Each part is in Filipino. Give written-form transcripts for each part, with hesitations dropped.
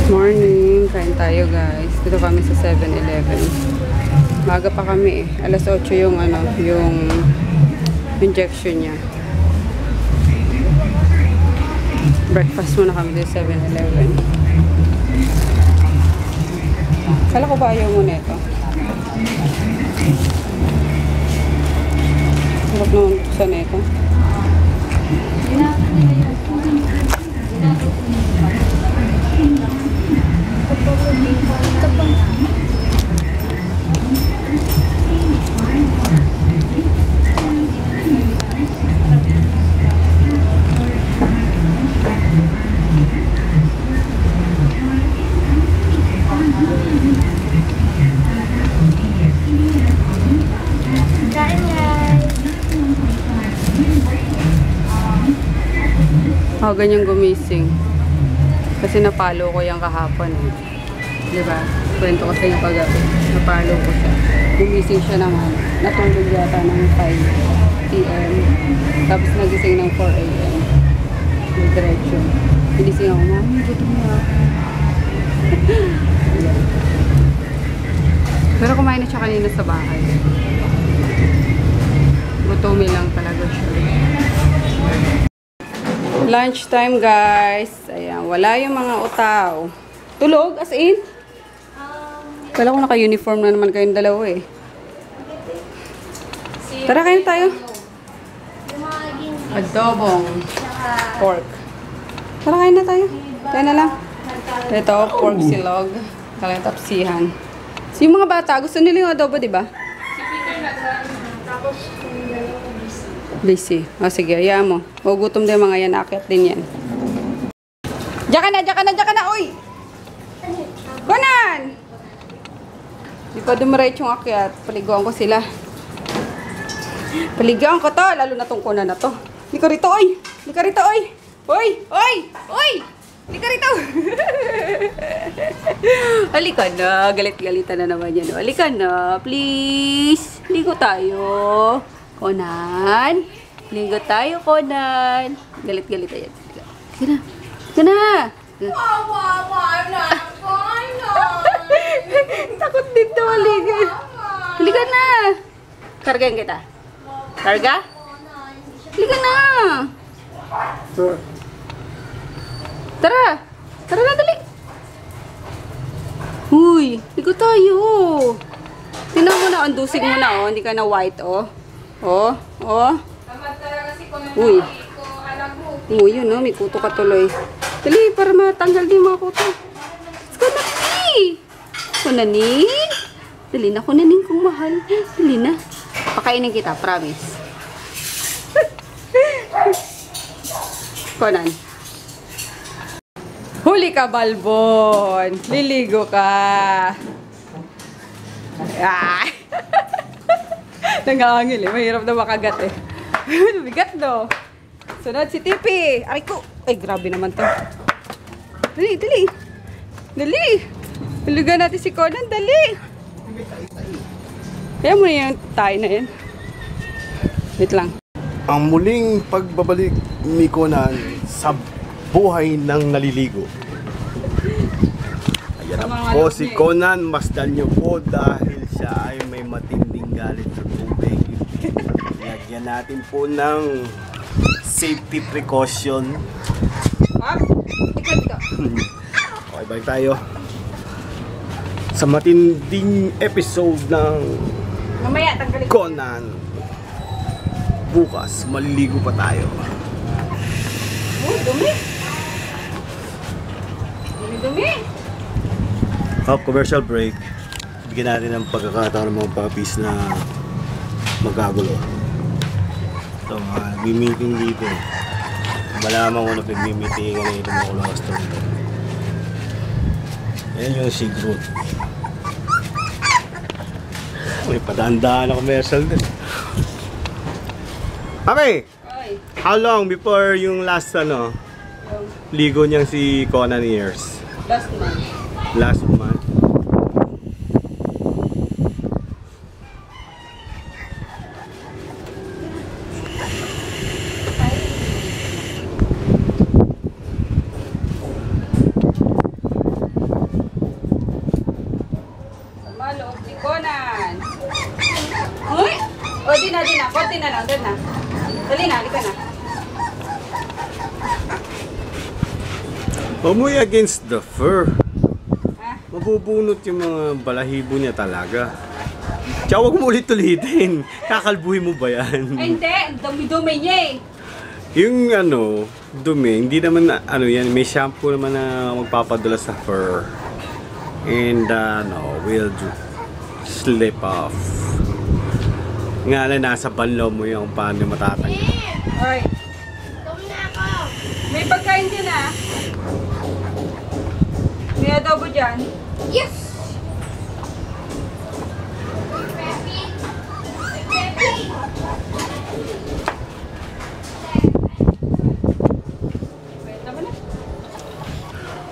Morning, kain tayo guys. Dito kami sa 7-Eleven. Maga pa kami eh. Alas 8 yung yung injection niya. Breakfast muna kami dito sa 7-Eleven. Kala ko ba ayaw mo nito? Sarap naman sa nito. Oh, ganyan gumising. Kasi napalo ko yung kahapon. Diba? Kwento ko sa inyo pag-gabi. Napalo ko siya. Gumising siya naman. Natulog yata ng 5 p.m. Tapos nagising ng 4 a.m. Diretso. Ginising ako, Mami, gutom na ako. Pero kumain na siya kanina sa bahay. Gutomi lang talaga siya. Lunch time guys. Ayan, wala yung mga utaw. Tulog as in? Kala ko naka-uniform na naman kayong dalawa eh. Tara, kain tayo. Adobong pork. Tara, kain na tayo. Kain na lang. Ito, pork silog. Kalang tapsihan. So, yung mga bata, gusto nila yung adobo, di ba? Si Peter tapos yung dalawa ko busy. O, sige, ayaw mo. Gutom din mga yan. Akyat din yan. Diyan ka na, diyan ka na, diyan ka na. Uy! Kunan! Di pa dumiretso yung akyat. Paliguan ko sila. Paliguan ko to. Lalo na tong kunan na to. Di ka rito, oy! Di ka rito, oy! Oy! Oy! Oy! Di ka rito! Halika na. Galit-galitan na naman yan. Halika na. Please. Ligo tayo. Conan. Ligo tayo, Conan. Galit-galit ayan. Sige na. Sige na. Takot dito. Halika. Halika na. Kargain kita. Karga? Halika na. Tara. Tara na, dali. Uy. Ligo tayo. Tingnan mo na. Andusig mo na, oh. Hindi ka na white, oh. Oh, oh. Uy. Uy, yun, no? May kuto ka tuloy. Dali, para matanggal din mga kuto. Let's go na, Nani. Kunanin. Dali na, kunanin kong mahal. Dali na. Pakainin kita, promise. Kunan. Huli ka, Balbon. Liligo ka. Ah. Nangangil eh. Mahirap na makagat eh. Bigat no. Sunod si Tipi. Aray ko. Ay, grabe naman to. Dali, dali. Dali. Hulugan natin si Conan. Dali. Kaya mo na yung tayo na yan. Wait lang. Ang muling pagbabalik ni Conan sa buhay ng naliligo. Ayan na po si Conan. Masdan nyo po dahil siya ay may matinding galit sa tubig. Lagyan natin po ng safety precaution. Okay, balik tayo sa matinding episode ng Conan. Bukas, maliligo pa tayo. Dumi. Dumi. Commercial break. Bigyan natin ng pagkakataon ng mga puppies na magkagulo. So, nag-meeting dito. Malaman ko na nag-meeting ko na ito mga kulakas to. Ayan yung si Groot. May padaan-daan na commercial din. Okay! How long before yung last ligo niyang si Conan years? Last month. Last month. Umuwi against the fur. Ha? Mabubunot yung mga balahibo niya talaga. Tsaka huwag mo ulit-ulitin. Kakalbuhin mo ba yan? Ay, hindi. Dumi-dumi niya eh. Yung ano, dumi, hindi naman na, ano yan, may shampoo naman na magpapadala sa fur. And no, we'll slip off. Nga na nasa banlaw mo yung paano matatay. Ay. May pagkain dyan ah. May adobo dyan. Yes!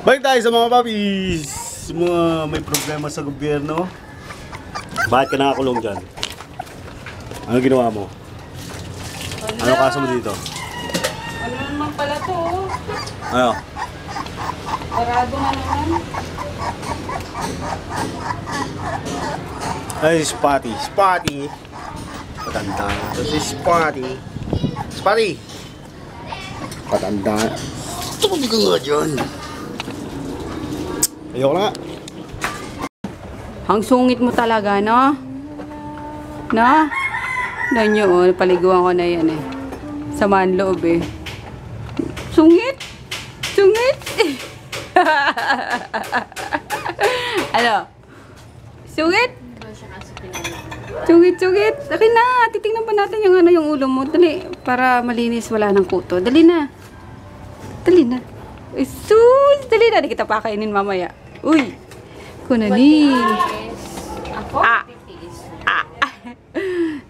Balik tayo sa mga puppies! Mga may problema sa gobyerno. Bakit ka nakakulong dyan? Ano ginawa mo? Ano kaso mo dito? Ano naman pala to? Ano? Sarado na naman. Ay, Spotty. Spotty! Patanda. Ito si Spotty. Spotty! Patanda. Tumabi ka nga dyan. Ayoko na nga. Ang sungit mo talaga, no? No? Nanyo, oh, paliguan ko na yan eh. Samaan loob eh. Sungit? Sungit? Ano? Sungit? Sungit, sungit. Akin na. Titingnan pa natin yung ano yung ulo mo. Dali. Para malinis. Wala ng kuto. Dali na. Dali na. Sus! Dali na. Di kita pakainin mamaya. Uy! Kunanin. Ako? Ah.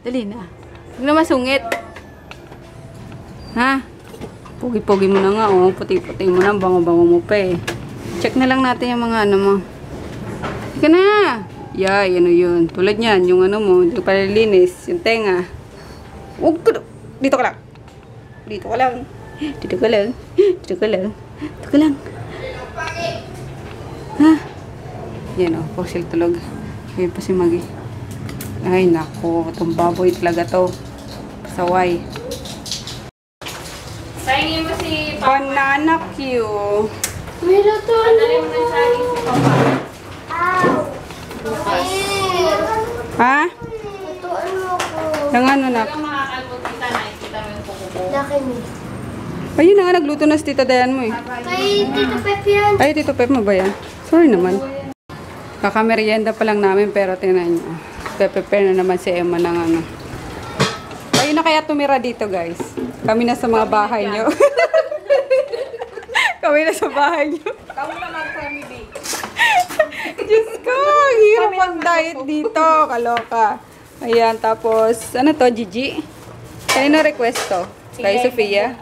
Dali na. Huwag na masungit. Ha? Pugi-pugi mo na nga, oh. Puti-puti mo na. Bango-bango mo pa eh. Check na lang natin yung mga ano mo. Ika na! Yay, ano yun. Tulad yan, yung ano mo. Yung palilinis. Yung tenga. Huwag ka. Dito ka lang. Dito ka lang. Dito ka lang. Dito ka lang. Dito ka lang. Ha? Yan o, pusil tulog. Ayan pa si Maggie. Ay, nako. Itong baboy talaga to. Pasaway. Pahingin mo si Banana Q. May luto. Dali mo na sa si Papa. Ha? Lutuan mo ko. Yung ano na. Kung makakalbot kita, nakikita mo yung kuko. Laki mo. Ayun na nga, nagluto na si Tita Dayan mo eh. Kay Tito Pep yan. Ay, Tito Pep mo ba yan? Sorry naman. Kakamerienda pa lang namin pero tingnan nyo. Prepare na naman si Emma ng ano. Kayo na kaya tumira dito guys. Kami na sa mga bahay nyo. Kami na sa bahay nyo. Kamu naman family. Diyos ko, ang hirap mag-diet dito. Kaloka. Ayan, tapos, ano to, Gigi? Kanino request to? Kay Sofia?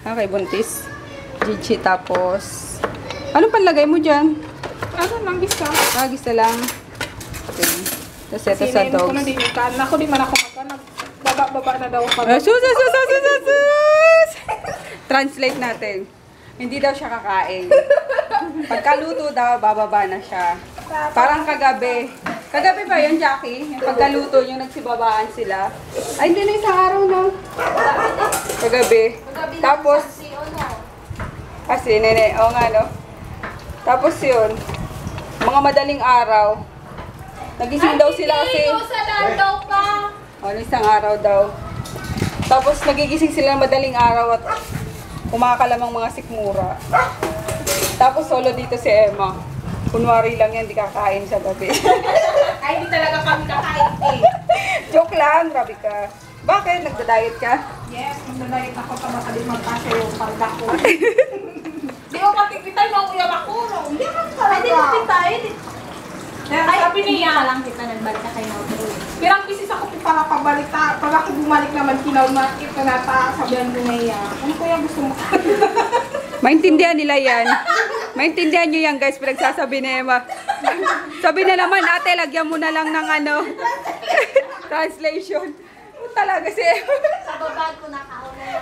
Ah, kay Buntis. Gigi, tapos, anong panlagay mo dyan? Ano, manggis ka? Agis na lang. Okay. Tapos ito sa Sinayin ko na dogs. din yung kan. Ako di man ako magkan. Baba na daw ako. Sus! Translate natin. Hindi daw siya kakain. Pagkaluto daw, bababa na siya. Parang kagabi. Kagabi ba yun, Jackie? Yung pagkaluto yung nagsibabaan sila. Ay, hindi na isang araw, no? Kagabi. Tapos, kasi, nene, oo nga, no? Tapos yun, mga madaling araw, nagising daw sila kasi, Sa daw pa. o, isang araw daw. Tapos, nagigising sila madaling araw at kumakalamang mga sikmura. Tapos, solo dito si Emma. Kunwari lang yan, di kakain sa gabi. Ay, di talaga kami kakain eh. Joke lang, grabe ka. Bakit? Nagda-diet ka? Yes, magdadayit ako sa makalimang kasi yung palda ko. Di mo patipitan mo ang uyab ako. Hindi ka talaga. Ay, di mo pitay. Ay, sabi niya. Palang kita nagbalik na kayo na ako. Pirang bisis ako para pabalik ta. Pag ako bumalik naman, kinaw na ito nata. Sabihan ko niya. Ano ko yung gusto mo? Maintindihan nila yan. Maintindihan nyo yan, guys. Pinagsasabi ni Emma. Sabi na naman, ate, lagyan mo na lang ng ano. Translation. Talaga si Emma. Sa babag ko nakaulan.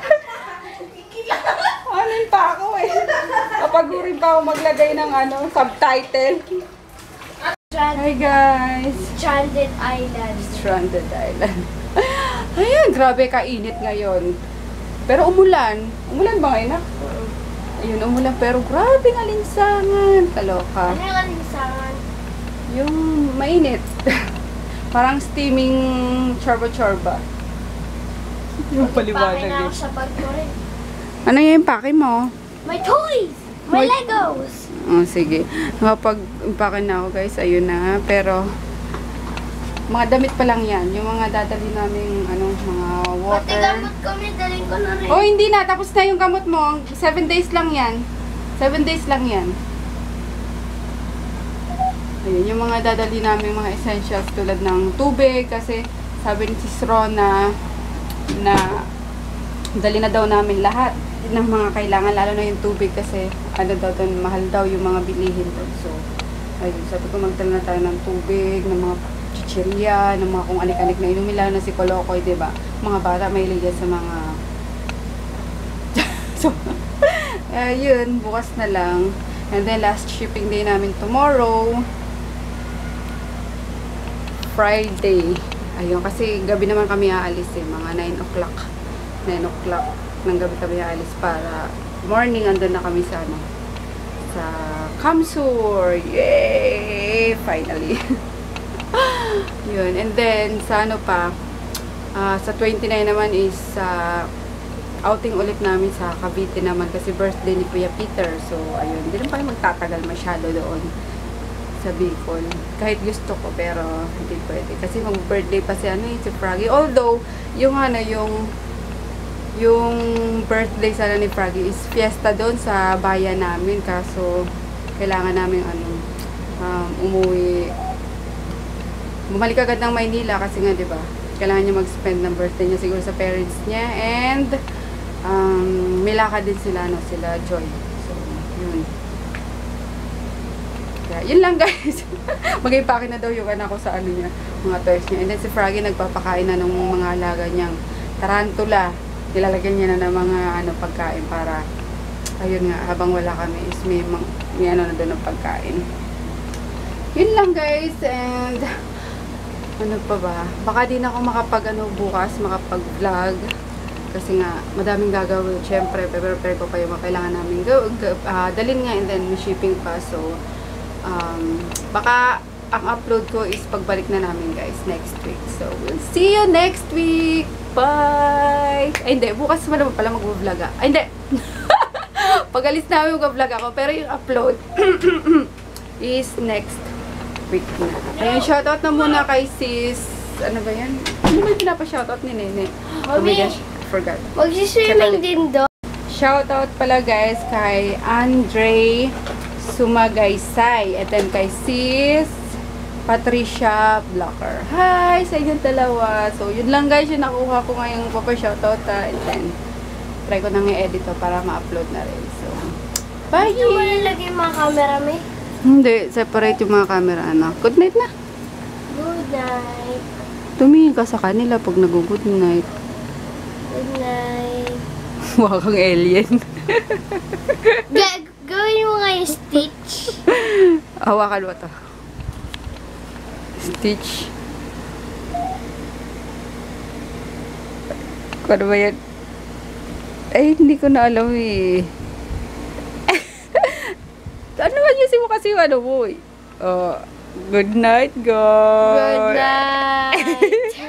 Anin pa ako eh. Kapag rin pa ako maglagay ng ano, subtitle. Hi guys. Stranded Island. Stranded Island. Ayan, grabe kainit ngayon. Pero umulan. Umulan ba ngayon? Ayun, umulan pero grabe ng alinsangan. Kaloka. Ano yung alinsangan? Yung mainit. Parang steaming chorba-chorba. Yung Pake na ako sa bag ko rin. Ano yung impake mo? My toys! My Legos! Oh, sige. Nakapag-impake na ako guys. Ayun na. Pero, mga damit pa lang yan. Yung mga dadali namin, ano, mga Pati water. gamot ko, may daling ko na rin. Oh, hindi na. Tapos na yung gamot mo. 7 days lang yan. 7 days lang yan. Ayun, yung mga dadali namin mga essentials tulad ng tubig. Kasi sabi ni Sis Rona na dali na daw namin lahat ng mga kailangan. Lalo na yung tubig kasi ano daw doon, mahal daw yung mga bilihin doon. So, ayun. Sabi ko magdala na tayo ng tubig, ng mga chichirya, ng mga kung anik-anik na inumin. Lalo na si Kolokoy, diba? Mga bata may liga sa mga so, yun, bukas na lang. And then, last shipping day namin tomorrow. Friday. Ayun, kasi gabi naman kami aalis eh. Mga 9 o'clock. 9 o'clock ng gabi kami aalis para morning andun na kami sa ano, sa Kamsur. Yay! Finally. Yun. And then, sa ano pa, sa 29 naman is outing ulit namin sa Cavite naman kasi birthday ni Kuya Peter. So, ayun. Hindi naman kami magtatagal masyado doon sa Bicol. Kahit gusto ko, pero hindi pwede. Kasi mag-birthday pa si si Froggy. Although, yung yung birthday sana ni Froggy is fiesta doon sa bayan namin. Kaso, kailangan namin umuwi. Bumalik agad ng Maynila kasi nga, di ba? Kailangan niya mag-spend ng birthday niya siguro sa parents niya. And, may lakad din sila, sila Joy. So, yun. Kaya, yun lang guys. Mag-impake na daw yung anak ko sa niya, mga toys niya. And then si Froggy nagpapakain na ng mga alaga niyang tarantula. Nilalagyan niya na ng mga pagkain para, ayun nga, habang wala kami is may na doon ng pagkain. Yun lang guys. And, ano pa ba? Baka din ako bukas, makapag-vlog. Kasi nga, madaming gagawin. Siyempre, prepare ko pa yung mga kailangan namin dalhin nga and then may shipping pa. So, baka ang upload ko is pagbalik na namin guys next week. So, we'll see you next week. Bye! Ay, hindi. Bukas pa naman pala mag-vlog Ay, hindi. Pag-alis namin mag-vlog ako. Pero yung upload is next week na. Ayun, shoutout na muna kay sis. Ano ba yan? Ano ba yung pinapa-shoutout ni Nene? Oh my gosh, I forgot. Magsiswimming din doon. Shoutout pala guys kay Andre Sumagaysay. And then kay sis Patricia Blocker. Hi sa inyong dalawa. So, yun lang guys yung nakuha ko ngayong papa-shoutout. And then, try ko nang i-edit to para ma-upload na rin. So, bye! Hindi mo nalagay yung mga camera, may? Hindi, separate yung mga camera, anak. Good night na. Good night. Tumingin ka sa kanila pag nag-good night. Good night. Wakang alien. Gawin mo nga yung stitch. Hawakan mo to. Stitch. Ano ba yan? Ay, hindi ko na alam eh. Ano ba yung mo kasi ano mo eh? Good night, guys. Good night.